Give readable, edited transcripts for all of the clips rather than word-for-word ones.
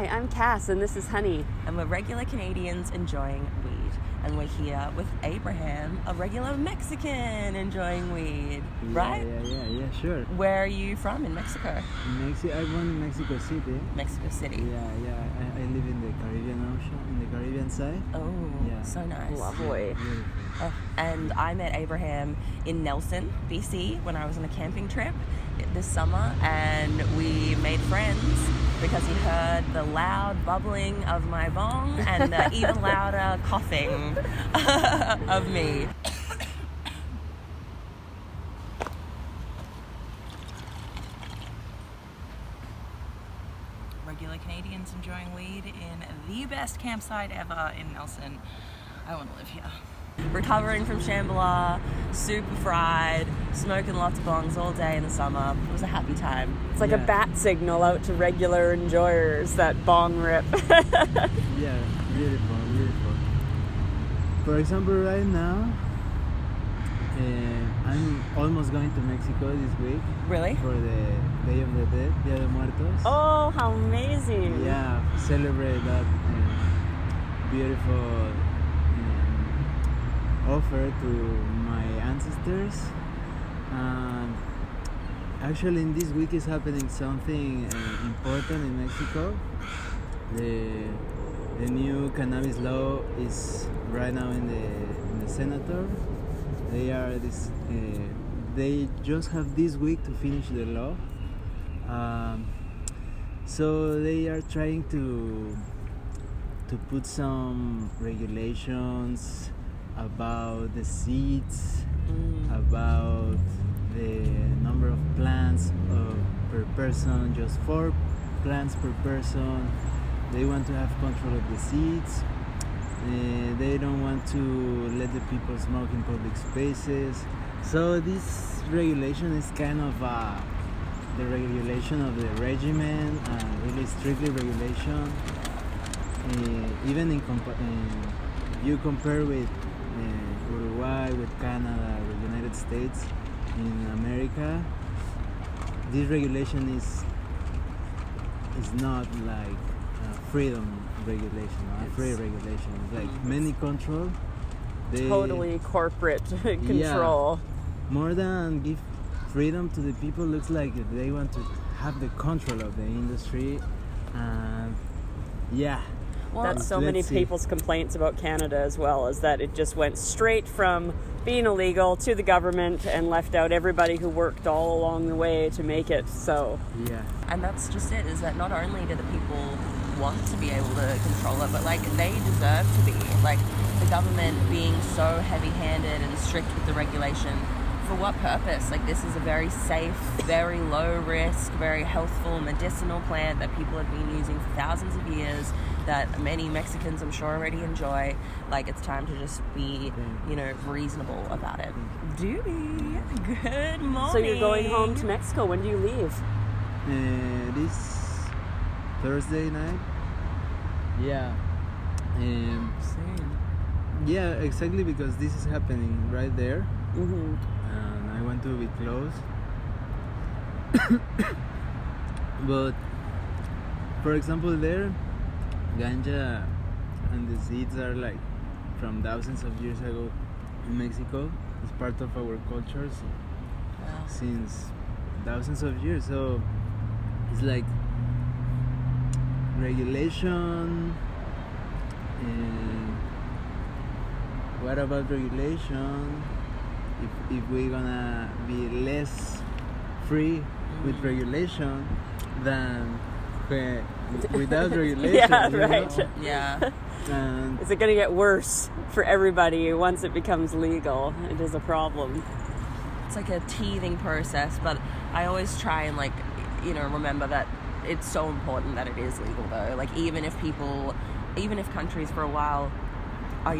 Hi, I'm Kass, and this is Honey. And we're regular Canadians enjoying weed. And we're here with Abraham, a regular Mexican enjoying weed, right? Yeah, sure. Where are you from in Mexico? I'm born in Mexico City. Mexico City. Yeah. I live in the Caribbean Ocean, in the Caribbean side. Oh, yeah. So nice. Lovely. And I met Abraham in Nelson, BC, when I was on a camping trip this summer, and we made friends because he heard the loud bubbling of my bong and the even louder coughing of me. Regular Canadians enjoying weed in the best campsite ever in Nelson. I want to live here. Recovering from Shambhala, super fried, smoking lots of bongs all day in the summer. It was a happy time. It's like a bat signal out to regular enjoyers, that bong rip. Yeah, beautiful. For example, right now, I'm almost going to Mexico this week. Really? For the Day of the Dead, Dia de Muertos. Oh, how amazing. Yeah, celebrate that beautiful offer to my ancestors. Actually, in this week is happening something important in Mexico. The new cannabis law is right now in the senator. They just have this week to finish the law. So they are trying to put some regulations about the seeds, about the number of plants per person, just 4 plants per person. They want to have control of the seeds. They don't want to let the people smoke in public spaces. So this regulation is kind of the regulation of the regimen, really strictly regulation. Even if you compare with Uruguay, with Canada, with the United States, in America, this regulation is not like freedom regulation, free regulation. It's like many control. Totally corporate control. Yeah, more than give freedom to the people, looks like they want to have the control of the industry. Yeah. Well, that's so many people's complaints about Canada as well, is that it just went straight from being illegal to the government and left out everybody who worked all along the way to make it so. Yeah. And that's just it, is that not only do the people want to be able to control it, but like they deserve to be. Like the government being so heavy-handed and strict with the regulation, for what purpose? Like this is a very safe, very low risk, very healthful medicinal plant that people have been using for thousands of years, that many Mexicans I'm sure already enjoy. Like it's time to just be, reasonable about it. Doobie, good morning. So you're going home to Mexico. When do you leave? This Thursday night. Yeah. Soon. Yeah, exactly, because this is happening right there. Mm-hmm. And I want to be close. But for example, there ganja and the seeds are like from thousands of years ago in Mexico. It's part of our culture since thousands of years. So it's like regulation. What about regulation? If we're gonna be less free with regulation than without regulation. Yeah, right. Yeah. And is it going to get worse for everybody once it becomes legal? It is a problem. It's like a teething process, but I always try and remember that it's so important that it is legal though. Like even if countries for a while are,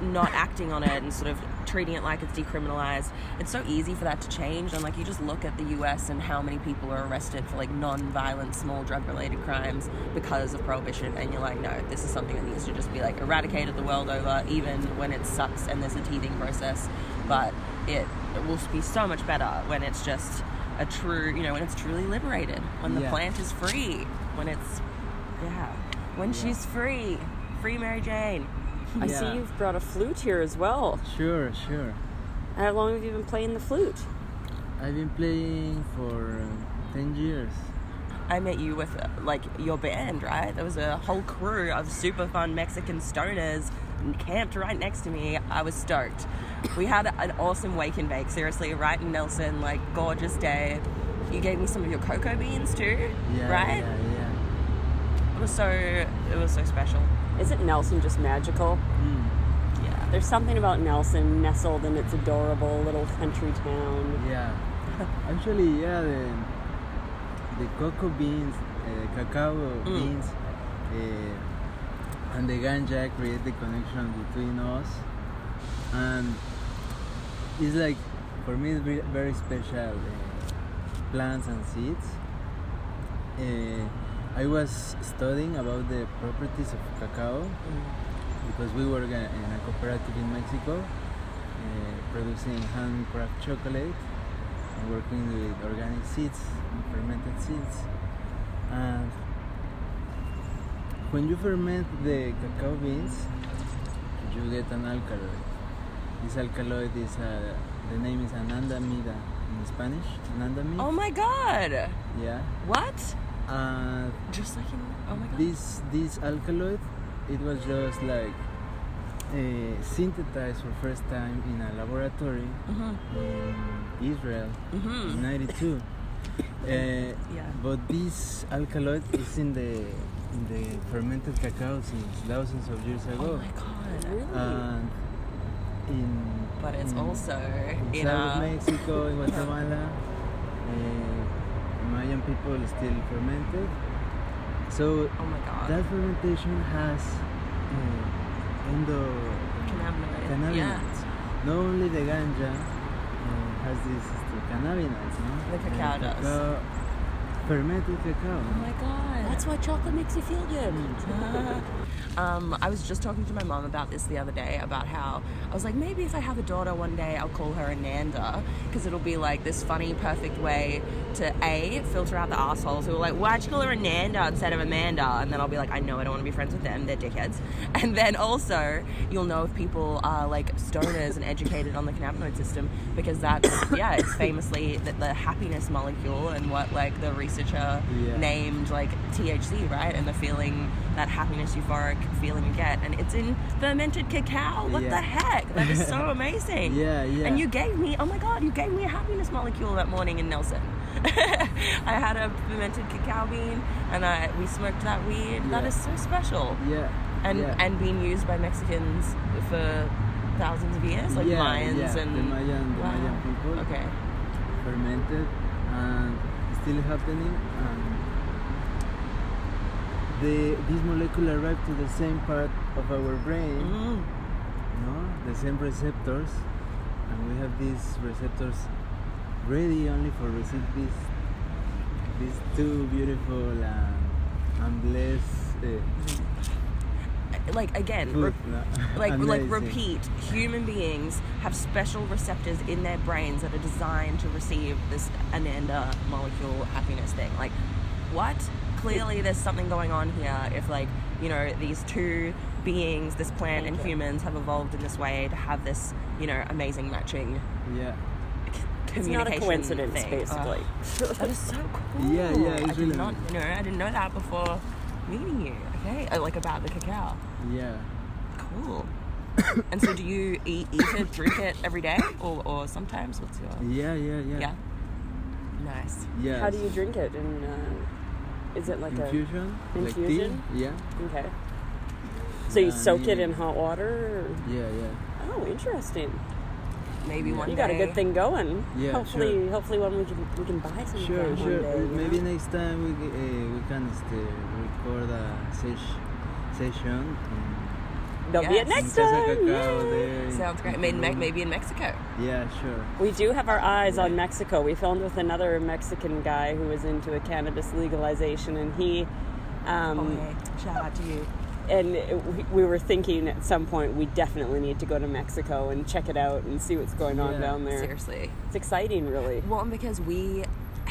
not acting on it and sort of treating it like it's decriminalized, it's so easy for that to change. And like you just look at the US and how many people are arrested for like non-violent small drug related crimes because of prohibition, and you're like, no, this is something that needs to just be like eradicated the world over, even when it sucks and there's a teething process. But it will be so much better when it's just a true, when it's truly liberated, when the plant is free, when it's Yeah. When she's free Mary Jane. I see you've brought a flute here as well. Sure. How long have you been playing the flute? I've been playing for 10 years. I met you with like your band, right? There was a whole crew of super fun Mexican stoners camped right next to me. I was stoked. We had an awesome wake and bake, seriously, right in Nelson, like gorgeous day. You gave me some of your cocoa beans too, right? Yeah. It was so special. Isn't Nelson just magical? Yeah. There's something about Nelson nestled in its adorable little country town. Yeah. Actually, the cocoa beans, cacao beans, and the ganja create the connection between us, and it's like, for me, it's very special plants and seeds. I was studying about the properties of cacao because we work in a cooperative in Mexico, producing handcraft chocolate and working with organic seeds and fermented seeds. And when you ferment the cacao beans, you get an alkaloid. This alkaloid is the name is Anandamide in Spanish. Anandamide. Oh my god! Yeah. What? Just like in, oh my god. This alkaloid, it was just like synthesized for first time in a laboratory in Israel in '92. But this alkaloid is in the fermented cacao since thousands of years ago. Oh my god! And but it's also in South Mexico, in Guatemala, Mayan people still fermented. So oh my god, that fermentation has cannabinoids. Yeah. Not only the ganja has these cannabinoids, no? The cacao does. Fermented cacao. Oh my god. That's why chocolate makes you feel good. I was just talking to my mom about this the other day, about how I was like, maybe if I have a daughter one day, I'll call her Ananda, because it'll be like this funny, perfect way to filter out the assholes who are like, why'd you call her Ananda instead of Amanda? And then I'll be like, I know I don't want to be friends with them, they're dickheads. And then also, you'll know if people are like stoners and educated on the cannabinoid system, because that's, it's famously the happiness molecule, and what like the researcher named like THC, right? And the feeling, that happiness, euphoric feeling you get, and it's in fermented cacao. What the heck? That is so amazing. And you gave me, oh my god, you gave me a happiness molecule that morning in Nelson. I had a fermented cacao bean, and we smoked that weed. That is so special. And being used by Mexicans for thousands of years, like Mayans and the Mayan people. Okay. Fermented, and still happening. This molecule arrived to the same part of our brain, the same receptors, and we have these receptors ready only for receive these two beautiful and blessed like again food, repeat, human beings have special receptors in their brains that are designed to receive this Ananda molecule happiness thing. Like, what? Clearly there's something going on here if, like, you know, these two beings, this plant and humans, have evolved in this way to have this, you know, amazing matching communication. It's not a coincidence, thing. basically. That is so cool. I didn't know that before meeting you. Okay, like about the cacao. Cool. And so do you eat it, drink it every day, or sometimes? What's your... Yeah. Nice. Yes. How do you drink it? And is it like infusion? Infusion? Like tea? Yeah. Okay. So you soak it in hot water? Or? Yeah. Oh, interesting. Maybe one day. You got a good thing going. Yeah, hopefully when we can buy some. Sure. One day, Maybe next time we can record a session. Don't be it next time. Sounds great. Maybe in Mexico. Yeah, sure. We do have our eyes on Mexico. We filmed with another Mexican guy who was into a cannabis legalization, and he. Shout out to you. And we were thinking at some point we definitely need to go to Mexico and check it out and see what's going on down there. Seriously. It's exciting, really. Well, because we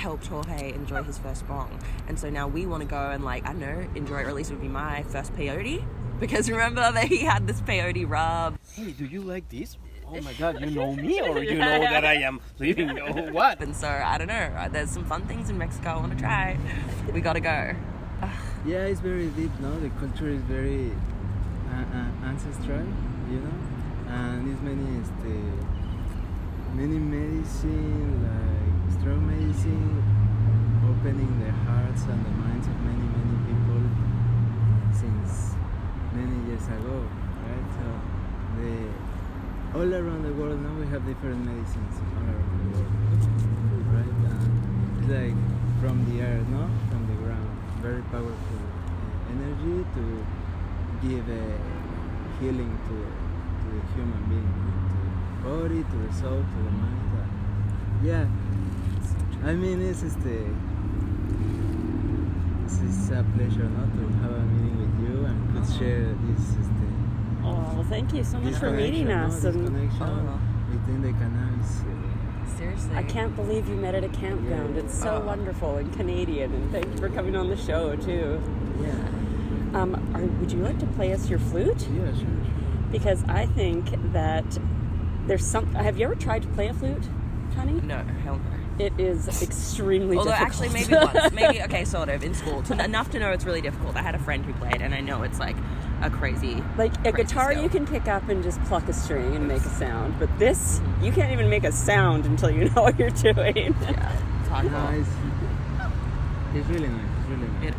helped Jorge enjoy his first bong. And so now we want to go and, like, I don't know, enjoy it, or at least it would be my first peyote. Because remember that he had this peyote rub. Hey, do you like this? Oh my god, you know me, or you know that I am living, or what? And so, I don't know, there's some fun things in Mexico I want to try. We gotta go. Yeah, it's very deep, no? The culture is very ancestral, you know? And it's many medicine, like strong medicine, opening the hearts and the minds of many people since many years ago, right? So all around the world now we have different medicines all around the world, right? It's like from the earth, no? From the ground, very powerful energy to give healing to the human being, to the body, to the soul, to the mind. Yeah, I mean it's a pleasure, not to have a meeting with you and could share this. Oh, well, thank you so much This for meeting connection, us. no? This And connection within the cannabis. Seriously. I can't believe you met at a campground. It's so wonderful and Canadian. And thank you for coming on the show too. Yeah. Would you like to play us your flute? Yeah, sure. Because I think that there's some. Have you ever tried to play a flute, Honey? No, hell no. It is extremely Although difficult. actually maybe once. Maybe, okay, sort of, in school. Enough to know it's really difficult. I had a friend who played, and I know it's like a crazy... Like a crazy guitar skill. you can pick up and just pluck a string and make a sound. But this, you can't even make a sound until you know what you're doing. Yeah, it's hardcore. No, it's really nice. It's really nice. It-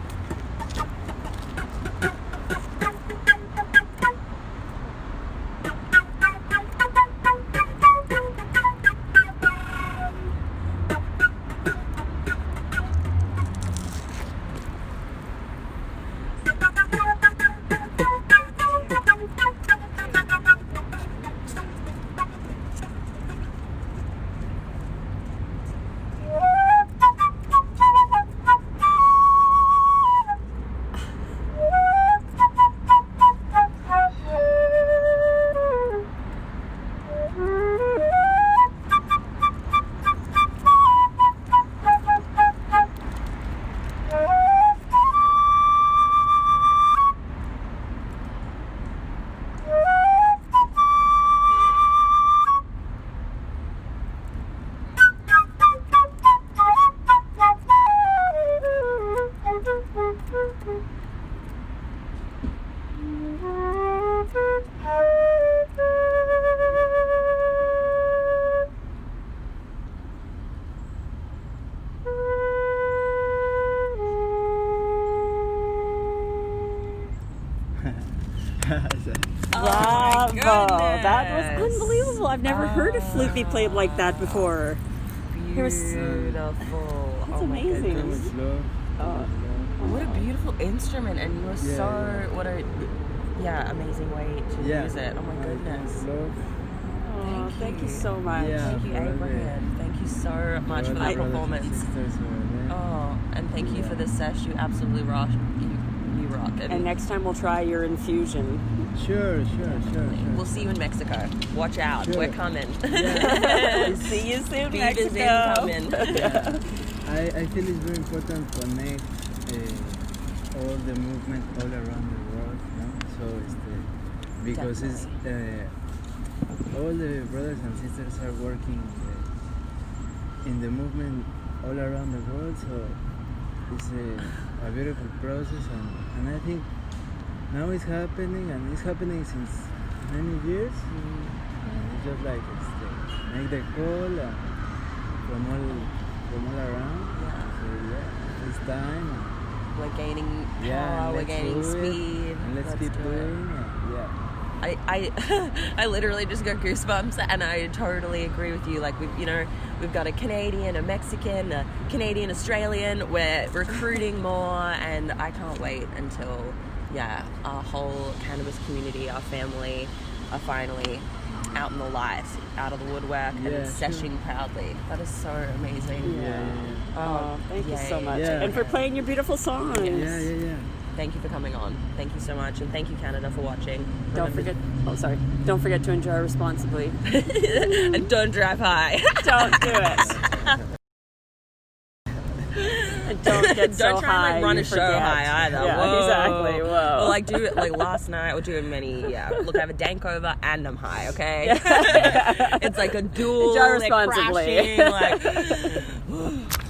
Bravo! That was goodness. unbelievable. I've never heard a flute be played like that before. It was- Beautiful. That's Oh my amazing. goodness. With love. Oh. What a beautiful instrument, and you were Yeah. what a amazing way to use it. Oh my goodness. With love. Oh, thank you so much. Yeah. Thank you, Abraham. Thank you so much for that Brothers and performance. sisters over there. Oh, and thank you for the sesh. You absolutely rock. You rock it. And next time we'll try your infusion. Sure. We'll see you in Mexico. Watch out. Sure. We're coming. Yeah. See you soon, Beavers Mexico. incoming. Yeah. I feel it's very important to connect all the movement all around the world, no? So because it's all the brothers and sisters are working in the movement all around the world, so it's a beautiful process, and I think now it's happening, and it's happening since many years, and it's just like make the call from all around. So yeah, it's time. We're gaining power, Yeah, we're let's gaining do it, speed. and let's keep do it. doing it. Yeah. I literally just got goosebumps, and I totally agree with you. Like we've got a Canadian, a Mexican, a Canadian Australian. We're recruiting more, and I can't wait until our whole cannabis community, our family, are finally out in the light, out of the woodwork, and seshing proudly. That is so amazing. Yeah. Oh, thank you so much. Yeah. And for playing your beautiful songs. Yeah. Thank you for coming on. Thank you so much, and thank you, Canada, for watching. Don't forget to enjoy responsibly. And don't drive high. Don't do it. get so Don't try high, and like run you a show forget. high either. Yeah, Whoa. exactly. Whoa. Or like do it like last night. We're doing many. Yeah, look, I have a dank over and I'm high. Okay, it's like a duel. Enjoy they're responsibly. crashing, like.